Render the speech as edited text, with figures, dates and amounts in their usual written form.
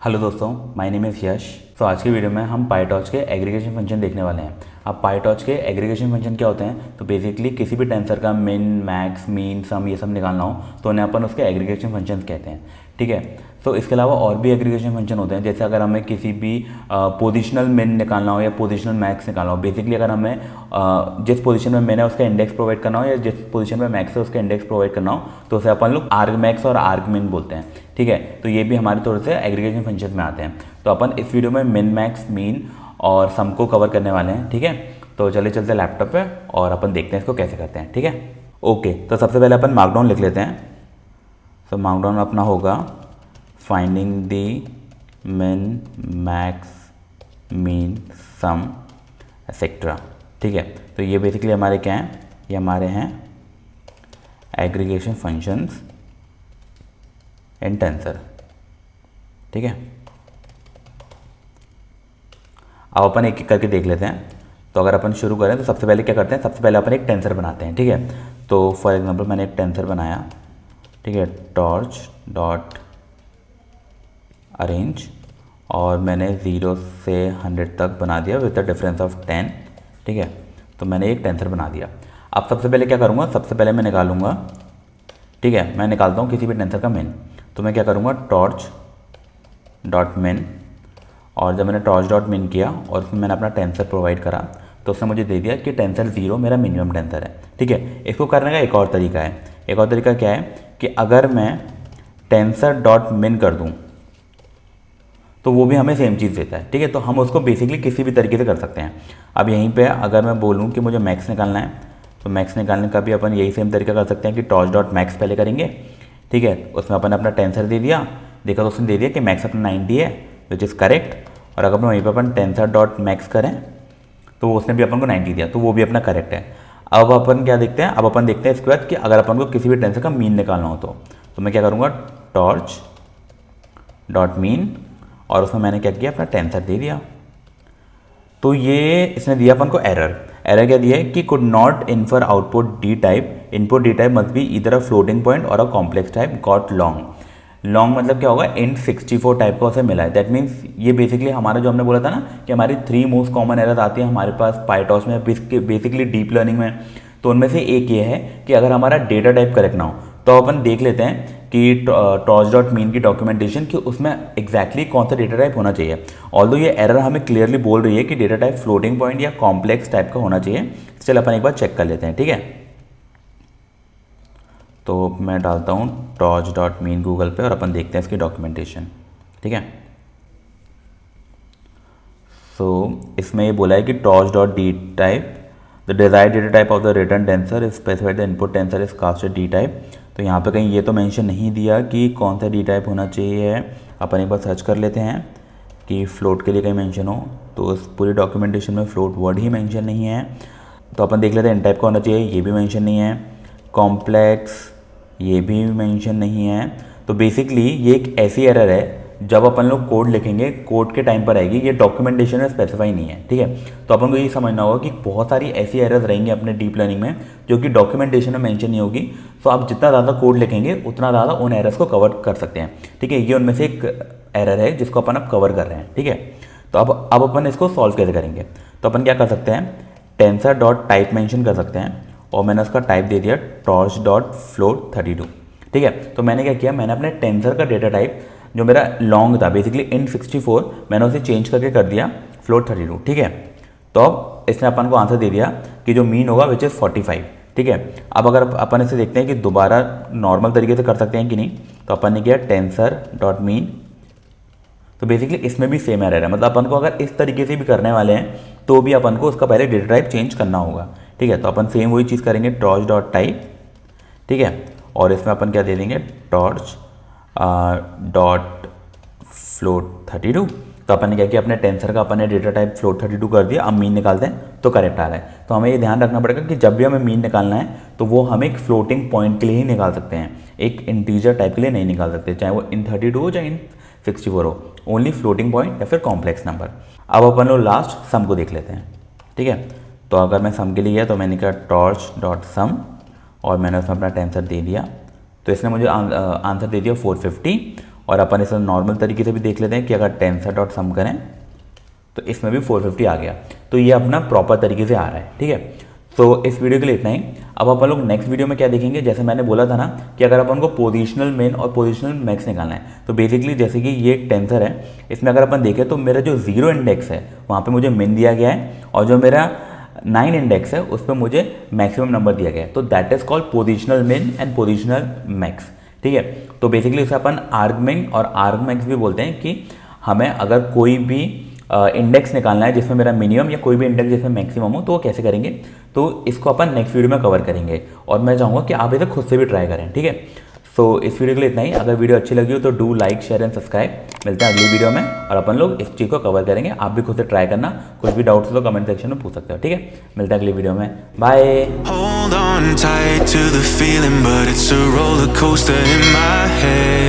Hello दोस्तों, my name is यश। तो आज की वीडियो में हम पाईटॉर्च के एग्रीगेशन फंक्शन देखने वाले हैं। अब पाईटॉर्च के एग्रीगेशन फंक्शन क्या होते हैं, तो बेसिकली किसी भी टेंसर का मिन, मैक्स, मीन, सम ये सब निकालना हो तो उन्हें अपन उसके एग्रीगेशन फंक्शन कहते हैं। ठीक है। तो इसके अलावा और भी एग्रीगेशन फंक्शन होते हैं, जैसे अगर हमें किसी भी पोजिशनल मिन निकालना हो या पोजिशनल मैक्स निकालना हो। बेसिकली अगर हमें जिस पोजीशन में मिन है उसका इंडेक्स प्रोवाइड करना हो या जिस पोजीशन में मैक्स है उसका इंडेक्स प्रोवाइड करना हो तो उसे अपन लोग आर्ग मैक्स और आर्ग मिन बोलते हैं। ठीक है। तो ये भी हमारे थोड़े से एग्रीगेशन फंक्शन में आते हैं। तो अपन इस वीडियो में मिन, मैक्स, मीन और सम को कवर करने वाले हैं। ठीक है। तो चलिए चलते हैं लैपटॉप पे और अपन देखते हैं इसको कैसे करते हैं। ठीक है। ओके, तो सबसे पहले अपन मार्कडाउन लिख लेते हैं। तो मार्कडाउन अपना होगा फाइंडिंग दी मिन, मैक्स, मीन, सम एक्सेट्रा। ठीक है। तो ये बेसिकली हमारे क्या हैं, ये हमारे हैं एग्रीगेशन फंक्शंस इन टेंसर। ठीक है। अब अपन एक एक करके देख लेते हैं। तो अगर अपन शुरू करें तो सबसे पहले क्या करते हैं, सबसे पहले अपन एक टेंसर बनाते हैं। ठीक है। तो फॉर एग्जांपल मैंने एक टेंसर बनाया। ठीक है। टॉर्च डॉट अरेंज और मैंने 0 से 100 तक बना दिया विद द डिफरेंस ऑफ 10। ठीक है। तो मैंने एक टेंसर बना दिया। अब सबसे पहले क्या करूँगा, सबसे पहले मैं निकालूंगा। ठीक है, मैं निकालता हूँ किसी भी टेंसर का मिन। तो मैं क्या करूँगा, टॉर्च डॉट मिन, और जब मैंने टॉर्च डॉट मिन किया और उसमें मैंने अपना टेंसर प्रोवाइड करा तो उसने मुझे दे दिया कि टेंसर 0 मेरा मिनिमम टेंसर है। ठीक है। इसको करने का एक और तरीका है। एक और तरीका क्या है कि अगर मैं टेंसर डॉट मिन कर दूँ तो वो भी हमें सेम चीज़ देता है। ठीक है। तो हम उसको बेसिकली किसी भी तरीके से कर सकते हैं। अब यहीं पे अगर मैं बोलूँ कि मुझे मैक्स निकालना है तो मैक्स निकालने का भी अपन यही सेम तरीका कर सकते हैं कि टॉर्च डॉट मैक्स पहले करेंगे। ठीक है। उसमें अपन अपना टेंसर दे दिया, देखा तो उसने दे दिया कि मैक्स अपना 90 है विच इज़ करेक्ट। और अगर अपन वहीं पर अपन टेंसर डॉट मैक्स करें तो उसने भी अपन को 90 दिया, तो वो भी अपना करेक्ट है। अब अपन क्या देखते हैं, अब अपन देखते हैं इसके बाद कि अगर अपन को किसी भी टेंसर का मीन निकालना हो तो मैं क्या करूँगा, टॉर्च डॉट मीन और उसमें मैंने क्या किया, अपना टेंसर दे दिया। तो ये इसने दिया अपन को एरर क्या दिया है कि could not infer output D type, input D type must be either a floating point और a complex type got long. Long मतलब क्या होगा, इंट 64 टाइप का उसे मिला है। दैट मीन्स ये बेसिकली हमारा जो हमने बोला था ना कि हमारी 3 मोस्ट कॉमन एरर्स आती है हमारे पास पाईटॉर्च में, बेसिकली डीप लर्निंग में। तो उनमें से एक ये है कि अगर हमारा डेटा टाइप करेक्ट ना हो तो अपन देख लेते हैं कि टॉर्च डॉट मीन की डॉक्यूमेंटेशन कि उसमें एग्जैक्टली कौन सा डेटा टाइप होना चाहिए। ऑल्दो ये एरर हमें क्लियरली बोल रही है कि डेटा टाइप फ्लोटिंग पॉइंट या कॉम्प्लेक्स टाइप का होना चाहिए। चल अपन एक बार चेक कर लेते हैं। ठीक है। तो मैं डालता हूँ टॉर्च डॉट मीन गूगल पे और अपन देखते हैं इसकी डॉक्यूमेंटेशन। ठीक है। सो इसमें ये बोला है कि torch dot D type the desired data type of the return tensor is specified the input tensor is casted D type. तो यहाँ पे कहीं ये तो मेंशन नहीं दिया कि कौन सा डी टाइप होना चाहिए। अपन एक बार सर्च कर लेते हैं कि फ्लोट के लिए कहीं मेंशन हो, तो उस पूरी डॉक्यूमेंटेशन में फ्लोट वर्ड ही मेंशन नहीं है। तो अपन देख लेते हैं इन टाइप का होना चाहिए, ये भी मेंशन नहीं है। कॉम्प्लेक्स ये भी मेंशन नहीं है। तो बेसिकली ये एक ऐसी एरर है जब अपन लोग कोड लिखेंगे, कोड के टाइम पर आएगी, ये डॉक्यूमेंटेशन में स्पेसिफाई नहीं है। ठीक है। तो अपन को ये समझना होगा कि बहुत सारी ऐसी एरर्स रहेंगी अपने डीप लर्निंग में जो कि डॉक्यूमेंटेशन में मेंशन नहीं होगी। तो आप जितना ज़्यादा कोड लिखेंगे उतना ज़्यादा उन एरर्स को कवर कर सकते हैं। ठीक है। ये उनमें से एक एरर है जिसको अपन अब कवर कर रहे हैं। ठीक है। तो अब अपन इसको सॉल्व कैसे करेंगे, तो अपन क्या कर सकते हैं, टेंसर डॉट टाइप मेंशन कर सकते हैं और मैंने उसका टाइप दे दिया टॉर्च डॉट फ्लोट 32। ठीक है। तो मैंने क्या किया, मैंने अपने टेंसर का डेटा टाइप जो मेरा लॉन्ग था बेसिकली int 64, मैंने उसे चेंज करके कर दिया फ्लोट 32। ठीक है। तो अब इसने अपन को आंसर दे दिया कि जो मीन होगा विच इज़ 45। ठीक है। अब अगर अपन इसे देखते हैं कि दोबारा नॉर्मल तरीके से कर सकते हैं कि नहीं, तो अपन ने किया टेंसर डॉट मीन। तो बेसिकली इसमें भी सेम एरर है, मतलब अपन को अगर इस तरीके से भी करने वाले हैं तो भी अपन को उसका पहले डेटा टाइप चेंज करना होगा। ठीक है। तो अपन सेम वही चीज़ करेंगे, टॉर्च डॉट टाइप। ठीक है। और इसमें अपन क्या दे देंगे, टॉर्च डॉट फ्लोट 32। तो अपन ने क्या किया, अपने टेंसर का अपन ने डेटा टाइप फ्लोट 32 कर दिया। अब मीन निकालते हैं तो करेक्ट आ रहा है। तो हमें ये ध्यान रखना पड़ेगा कि जब भी हमें मीन निकालना है तो वो हम एक फ्लोटिंग पॉइंट के लिए ही निकाल सकते हैं, एक इंटीजर टाइप के लिए नहीं निकाल सकते, चाहे वो इन 32 हो चाहे इन 64 हो, ओनली फ्लोटिंग पॉइंट या फिर कॉम्प्लेक्स नंबर। अब अपन लोग लास्ट सम को देख लेते हैं। ठीक है। तो अगर मैं सम के लिए गया तो मैंने कहा टॉर्च डॉट सम और मैंने उसमें अपना टेंसर दे दिया। तो इसने मुझे आंसर दे दिया 450 और अपन इसे नॉर्मल तरीके से भी देख लेते हैं कि अगर टेंसर डॉट सम करें तो इसमें भी 450 आ गया। तो ये अपना प्रॉपर तरीके से आ रहा है, ठीक है। तो इस वीडियो के लिए इतना ही। अब अपन लोग नेक्स्ट वीडियो में क्या देखेंगे, जैसे मैंने बोला था ना कि अगर अपन को पोजिशनल मेन और पोजिशनल मैक्स निकालना है, तो बेसिकली जैसे कि ये एक टेंसर है, इसमें अगर अपन देखें तो मेरा जो 0 इंडेक्स है वहाँ पे मुझे मेन दिया गया है, और जो मेरा 9 इंडेक्स है उस पर मुझे मैक्सिमम नंबर दिया गया है। तो that is called positional main and positional max, ठीक है। तो बेसिकली इसे अपन आर्गमिन और आर्गमैक्स भी बोलते हैं कि हमें अगर कोई भी इंडेक्स निकालना है जिसमें मेरा मिनिमम या कोई भी इंडेक्स जिसमें मैक्सिमम हो, तो वो कैसे करेंगे, तो इसको अपन नेक्स्ट वीडियो में कवर करेंगे। और मैं चाहूँगा कि आप इसे खुद से भी ट्राई करें, ठीक है। सो इस वीडियो के लिए इतना ही। अगर वीडियो अच्छी लगी हो तो do like share and subscribe. मिलते हैं अगली वीडियो में और अपन लोग इस चीज़ को कवर करेंगे। आप भी खुद से ट्राई करना, कुछ भी डाउट्स हो तो कमेंट सेक्शन में पूछ सकते हो, ठीक है। मिलते हैं अगली वीडियो में, bye. Hold on tight to the feeling, but it's a roller coaster in my head.